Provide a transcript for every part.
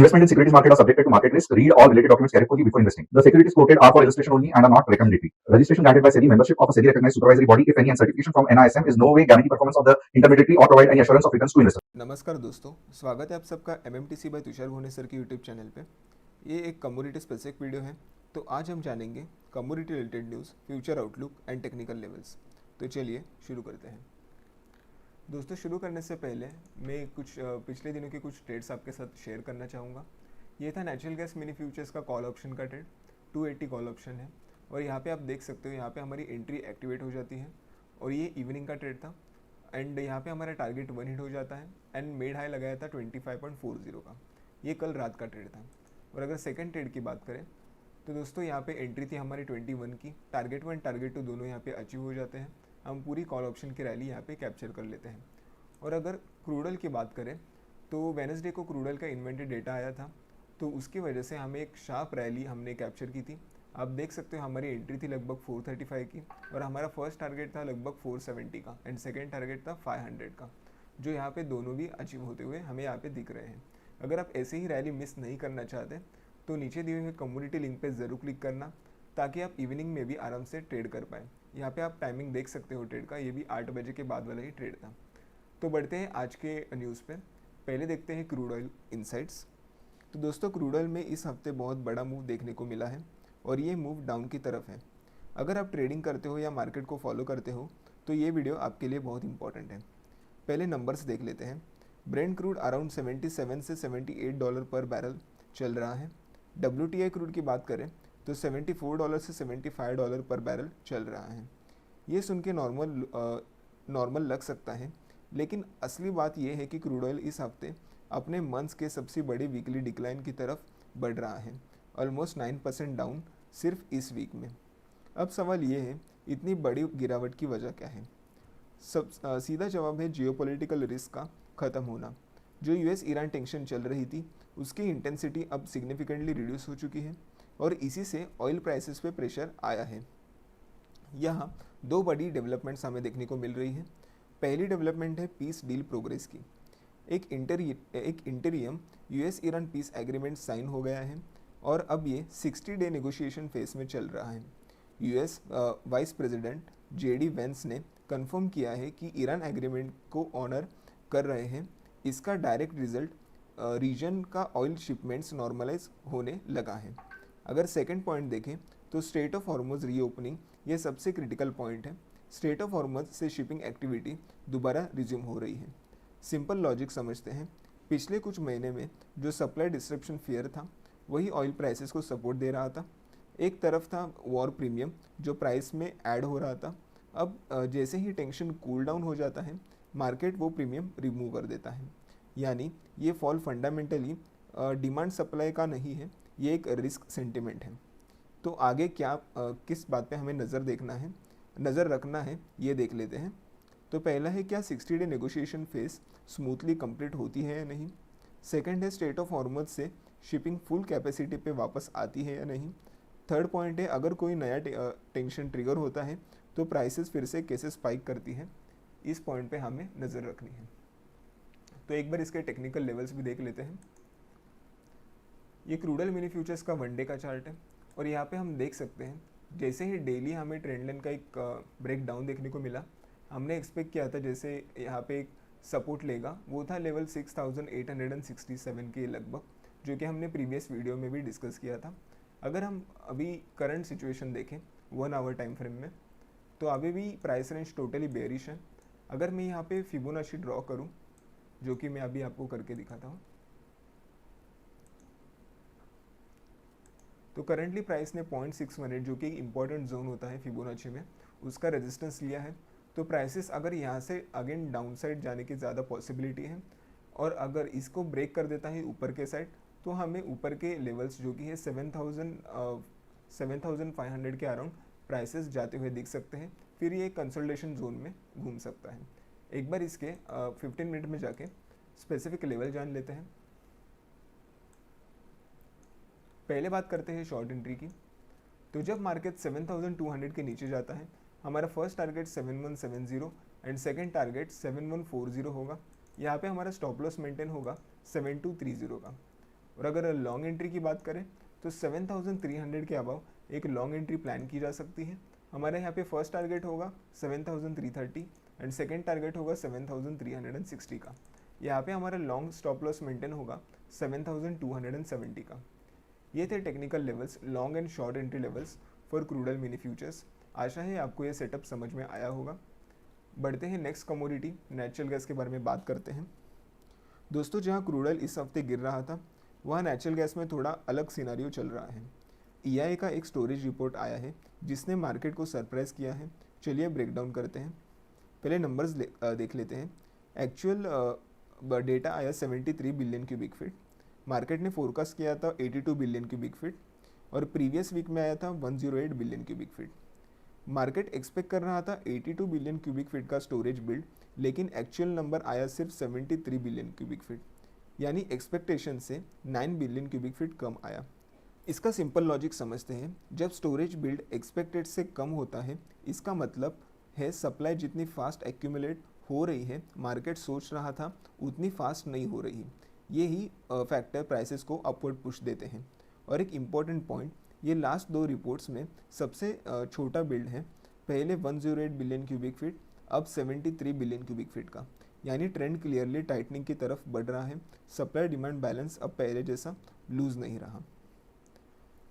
Investment in securities market are subjected to market risk. Read all related documents carefully before investing. The securities quoted are for illustration only and are not recommendatory. Registration granted by SEBI. Membership of a SEBI recognized supervisory body, if any, and certification from NISM is no way guarantee performance of the intermediary or provide any assurance of returns to investors. नमस्कार दोस्तों, स्वागत है आप सबका MMTC bye Tushar Bhubaneswar की YouTube channel पे। ये एक कमोडिटी स्पेसिफिक वीडियो है। तो आज हम जानेंगे commodity related news, future outlook and technical levels. तो चलिए शुरू करते हैं। दोस्तों, शुरू करने से पहले मैं कुछ पिछले दिनों के कुछ ट्रेड्स आपके साथ शेयर करना चाहूँगा। ये था नेचुरल गैस मिनी फ्यूचर्स का कॉल ऑप्शन का ट्रेड, 280 कॉल ऑप्शन है और यहाँ पे आप देख सकते हो, यहाँ पे हमारी एंट्री एक्टिवेट हो जाती है और ये इवनिंग का ट्रेड था एंड यहाँ पे हमारा टारगेट 1 हिट हो जाता है एंड मेड हाई लगाया था 25.40 का। ये कल रात का ट्रेड था। और अगर सेकंड ट्रेड की बात करें तो दोस्तों यहाँ पे एंट्री थी हमारी 21 की, टारगेट 1 टारगेट 2 दोनों यहाँ पे अचीव हो जाते हैं। हम पूरी कॉल ऑप्शन की रैली यहाँ पे कैप्चर कर लेते हैं। और अगर क्रूडल की बात करें तो वेडनेसडे को क्रूडल का इन्वेंटरी डेटा आया था, तो उसकी वजह से हमें एक शार्प रैली हमने कैप्चर की थी। आप देख सकते हो हमारी एंट्री थी लगभग 435 की और हमारा फर्स्ट टारगेट था लगभग 470 का एंड सेकेंड टारगेट था 500 का, जो यहाँ पे दोनों भी अचीव होते हुए हमें यहाँ पे दिख रहे हैं। अगर आप ऐसे ही रैली मिस नहीं करना चाहते तो नीचे दिए हुए कम्युनिटी लिंक पे ज़रूर क्लिक करना, ताकि आप इवनिंग में भी आराम से ट्रेड कर पाए। यहाँ पे आप टाइमिंग देख सकते हो ट्रेड का, ये भी 8 बजे के बाद वाला ही ट्रेड था। तो बढ़ते हैं आज के न्यूज़ पे। पहले देखते हैं क्रूड ऑयल इनसाइट्स। तो दोस्तों, क्रूड ऑयल में इस हफ्ते बहुत बड़ा मूव देखने को मिला है और ये मूव डाउन की तरफ है। अगर आप ट्रेडिंग करते हो या मार्केट को फॉलो करते हो तो ये वीडियो आपके लिए बहुत इंपॉर्टेंट है। पहले नंबर्स देख लेते हैं। ब्रेंट क्रूड अराउंड 77 से 78 डॉलर पर बैरल चल रहा है। WTI क्रूड की बात करें तो 74 डॉलर से 75 डॉलर पर बैरल चल रहा है। ये सुन के नॉर्मल लग सकता है, लेकिन असली बात यह है कि क्रूड ऑयल इस हफ्ते अपने मंथ्स के सबसे बड़े वीकली डिक्लाइन की तरफ बढ़ रहा है, ऑलमोस्ट 9% डाउन सिर्फ इस वीक में। अब सवाल ये है, इतनी बड़ी गिरावट की वजह क्या है? सीधा जवाब है जियोपॉलिटिकल रिस्क का ख़त्म होना। जो US ईरान टेंशन चल रही थी उसकी इंटेंसिटी अब सिग्निफिकेंटली रिड्यूस हो चुकी है और इसी से ऑयल प्राइसेस पे प्रेशर आया है। यहाँ दो बड़ी डेवलपमेंट्स हमें देखने को मिल रही है। पहली डेवलपमेंट है पीस डील प्रोग्रेस की। एक interim US Iran peace agreement sign हो गया है और अब ये 60 डे नेगोशिएशन फेज में चल रहा है। US vice president JD Vance ने कंफर्म किया है कि ईरान एग्रीमेंट को ऑनर कर रहे हैं। इसका डायरेक्ट रिजल्ट रीजन का ऑयल शिपमेंट्स नॉर्मलाइज होने लगा है। अगर सेकंड पॉइंट देखें तो स्ट्रेट ऑफ हॉर्मुज रीओपनिंग, ये सबसे क्रिटिकल पॉइंट है। स्ट्रेट ऑफ हॉर्मुज से शिपिंग एक्टिविटी दोबारा रिज्यूम हो रही है। सिंपल लॉजिक समझते हैं। पिछले कुछ महीने में जो सप्लाई डिस्ट्रप्शन फियर था वही ऑयल प्राइसेस को सपोर्ट दे रहा था। एक तरफ था वॉर प्रीमियम जो प्राइस में ऐड हो रहा था। अब जैसे ही टेंशन कूल डाउन हो जाता है, मार्केट वो प्रीमियम रिमूव कर देता है। यानी ये फॉल फंडामेंटली डिमांड सप्लाई का नहीं है, ये एक रिस्क सेंटिमेंट है। तो आगे क्या किस बात पे हमें नज़र रखना है ये देख लेते हैं। तो पहला है, क्या 60 day negotiation phase smoothly complete होती है या नहीं। सेकंड है, स्ट्रेट ऑफ हॉर्मुज से शिपिंग फुल कैपेसिटी पे वापस आती है या नहीं। थर्ड पॉइंट है, अगर कोई नया टेंशन ट्रिगर होता है तो प्राइसेस फिर से कैसे स्पाइक करती है। इस पॉइंट पे हमें नज़र रखनी है। तो एक बार इसके टेक्निकल लेवल्स भी देख लेते हैं। ये क्रूड ऑयल मिनी फ्यूचर्स का 1 डे का चार्ट है और यहाँ पे हम देख सकते हैं जैसे ही डेली हमें ट्रेंड लाइन का एक ब्रेक डाउन देखने को मिला, हमने एक्सपेक्ट किया था जैसे यहाँ पे एक सपोर्ट लेगा, वो था लेवल 6867 के लगभग, जो कि हमने प्रीवियस वीडियो में भी डिस्कस किया था। अगर हम अभी करंट सिचुएशन देखें 1 आवर टाइम फ्रेम में, तो अभी भी प्राइस रेंज टोटली बेयरिश है। अगर मैं यहाँ पे फिबोनाची ड्रॉ करूँ, जो कि मैं अभी आपको करके दिखाता हूँ, तो करंटली प्राइस ने 0.618 जो कि इंपॉर्टेंट जोन होता है फिबोनाची में, उसका रेजिस्टेंस लिया है। तो प्राइसेस अगर यहाँ से अगेन डाउन साइड जाने की ज़्यादा पॉसिबिलिटी है और अगर इसको ब्रेक कर देता है ऊपर के साइड, तो हमें ऊपर के लेवल्स जो कि है 7500 के अराउंड प्राइसेस जाते हुए दिख सकते हैं। फिर ये कंसोलिडेशन जोन में घूम सकता है। एक बार इसके 15 मिनट में जाके स्पेसिफिक लेवल जान लेते हैं। पहले बात करते हैं शॉर्ट एंट्री की। तो जब मार्केट 7200 के नीचे जाता है, हमारा first target 7170 and second target 7140 होगा। यहाँ पे हमारा स्टॉप लॉस मेंटेन होगा 7230 का। और अगर लॉन्ग एंट्री की बात करें तो 7300 के अबाव एक लॉन्ग एंट्री प्लान की जा सकती है। हमारे यहाँ पे फर्स्ट टारगेट होगा 7330 एंड सेकेंड टारगेट होगा 7360 का। यहाँ पे हमारा लॉन्ग स्टॉप लॉस मेंटेन होगा 7270 का। ये थे technical levels, long and short entry levels for crude oil mini futures. आशा है आपको ये सेटअप समझ में आया होगा। बढ़ते हैं नेक्स्ट कमोडिटी नेचुरल गैस के बारे में बात करते हैं। दोस्तों, जहाँ क्रूड ऑयल इस हफ्ते गिर रहा था वहाँ नेचुरल गैस में थोड़ा अलग सिनारियो चल रहा है। EIA का एक स्टोरेज रिपोर्ट आया है जिसने मार्केट को सरप्राइज किया है। चलिए ब्रेकडाउन करते हैं। पहले नंबर्स देख लेते हैं। एक्चुअल डेटा आया 73 बिलियन क्यूबिक फीट। मार्केट ने फोरकास्ट किया था 82 बिलियन क्यूबिक फीट और प्रीवियस वीक में आया था 108 billion cubic feet. Market expect कर रहा था 82 बिलियन क्यूबिक फीट का स्टोरेज बिल्ड, लेकिन एक्चुअल नंबर आया सिर्फ 73 बिलियन क्यूबिक फीट, यानी एक्सपेक्टेशन से 9 बिलियन क्यूबिक फीट कम आया। इसका सिंपल लॉजिक समझते हैं। जब स्टोरेज बिल्ड एक्सपेक्टेड से कम होता है इसका मतलब है सप्लाई जितनी फास्ट एक्यूमुलेट हो रही है, मार्केट सोच रहा था उतनी फास्ट नहीं हो रही। ये ही फैक्टर प्राइसेस को अपवर्ड पुश देते हैं। और एक इम्पॉर्टेंट पॉइंट, ये लास्ट दो रिपोर्ट्स में सबसे छोटा बिल्ड है। पहले 108 बिलियन क्यूबिक फीट, अब 73 बिलियन क्यूबिक फीट का, यानी ट्रेंड क्लियरली टाइटनिंग की तरफ बढ़ रहा है। सप्लाई डिमांड बैलेंस अब पहले जैसा लूज नहीं रहा।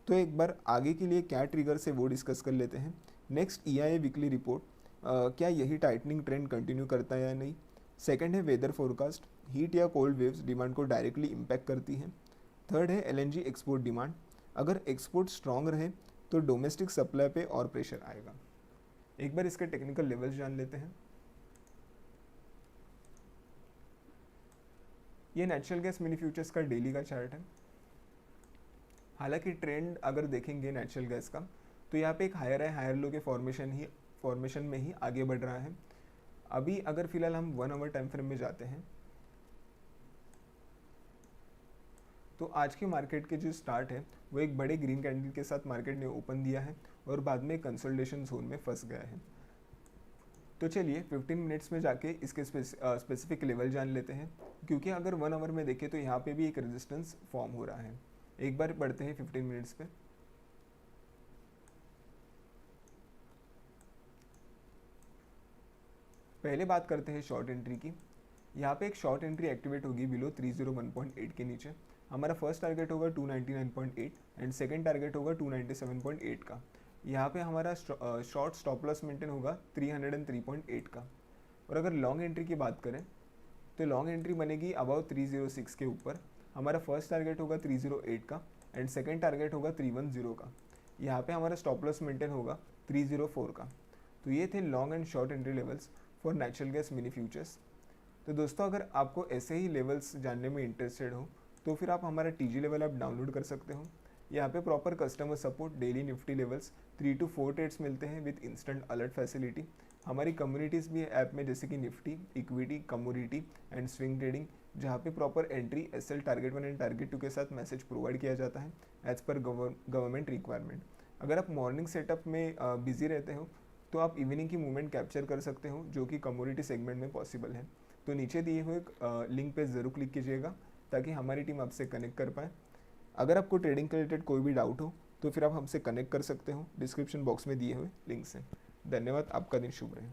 तो एक बार आगे के लिए क्या ट्रिगर से वो डिस्कस कर लेते हैं। नेक्स्ट EIA वीकली रिपोर्ट, क्या यही टाइटनिंग ट्रेंड कंटिन्यू करता है या नहीं। सेकंड है वेदर फोरकास्ट, हीट या कोल्ड वेव्स डिमांड को डायरेक्टली इम्पैक्ट करती हैं। थर्ड है LNG एक्सपोर्ट डिमांड, अगर एक्सपोर्ट स्ट्रॉन्ग रहे तो डोमेस्टिक सप्लाई पे और प्रेशर आएगा। एक बार इसके टेक्निकल लेवल्स जान लेते हैं। ये नेचुरल गैस मिनी फ्यूचर्स का डेली का चार्ट है। हालांकि ट्रेंड अगर देखेंगे नेचुरल गैस का तो यहाँ पे एक हायर है हायर लो के फॉर्मेशन में ही आगे बढ़ रहा है। अभी अगर फिलहाल हम 1 आवर टाइम फ्रेम में जाते हैं तो आज के मार्केट के जो स्टार्ट है वो एक बड़े ग्रीन कैंडल के साथ मार्केट ने ओपन दिया है और बाद में कंसोलिडेशन जोन में फंस गया है। तो चलिए 15 मिनट्स में जाके इसके स्पेसिफिक लेवल जान लेते हैं, क्योंकि अगर 1 आवर में देखें तो यहाँ पे भी एक रेजिस्टेंस फॉर्म हो रहा है। एक बार बढ़ते हैं 15 मिनट्स पे। पहले बात करते हैं शॉर्ट एंट्री की। यहाँ पे एक शॉर्ट एंट्री एक्टिवेट होगी बिलो 301.8 के नीचे। हमारा फर्स्ट टारगेट होगा 299.8 एंड सेकंड टारगेट होगा 297.8 का। यहाँ पे हमारा शॉर्ट स्टॉप लॉस मेंटेन होगा 303.8 का। और अगर लॉन्ग एंट्री की बात करें तो लॉन्ग एंट्री बनेगी अबाउ 306 के ऊपर। हमारा फर्स्ट टारगेट होगा 308 का एंड सेकंड टारगेट होगा 310 का। यहाँ पे हमारा स्टॉप लॉस मेंटेन होगा 304 का। तो ये थे long and short entry levels for natural gas mini futures. तो दोस्तों, अगर आपको ऐसे ही लेवल्स जानने में इंटरेस्टेड हो तो फिर आप हमारा TG लेवल ऐप डाउनलोड कर सकते हो। यहाँ पे proper customer support, daily Nifty levels, 3 to 4 trades मिलते हैं विद इंस्टेंट अलर्ट फैसिलिटी। हमारी कम्युनिटीज़ भी है ऐप में, जैसे कि Nifty, equity, commodity and swing trading, जहाँ पे proper entry, SL, target 1 and target 2 के साथ मैसेज प्रोवाइड किया जाता है एज पर गवर्नमेंट रिक्वायरमेंट। अगर आप मॉर्निंग सेटअप में बिजी रहते हो तो आप इवनिंग की मूवमेंट कैप्चर कर सकते हो, जो कि कमोडिटी सेगमेंट में पॉसिबल है। तो नीचे दिए हुए लिंक पे ज़रूर क्लिक कीजिएगा ताकि हमारी टीम आपसे कनेक्ट कर पाए। अगर आपको ट्रेडिंग के रिलेटेड कोई भी डाउट हो तो फिर आप हमसे कनेक्ट कर सकते हो डिस्क्रिप्शन बॉक्स में दिए हुए लिंक से। धन्यवाद, आपका दिन शुभ रहे।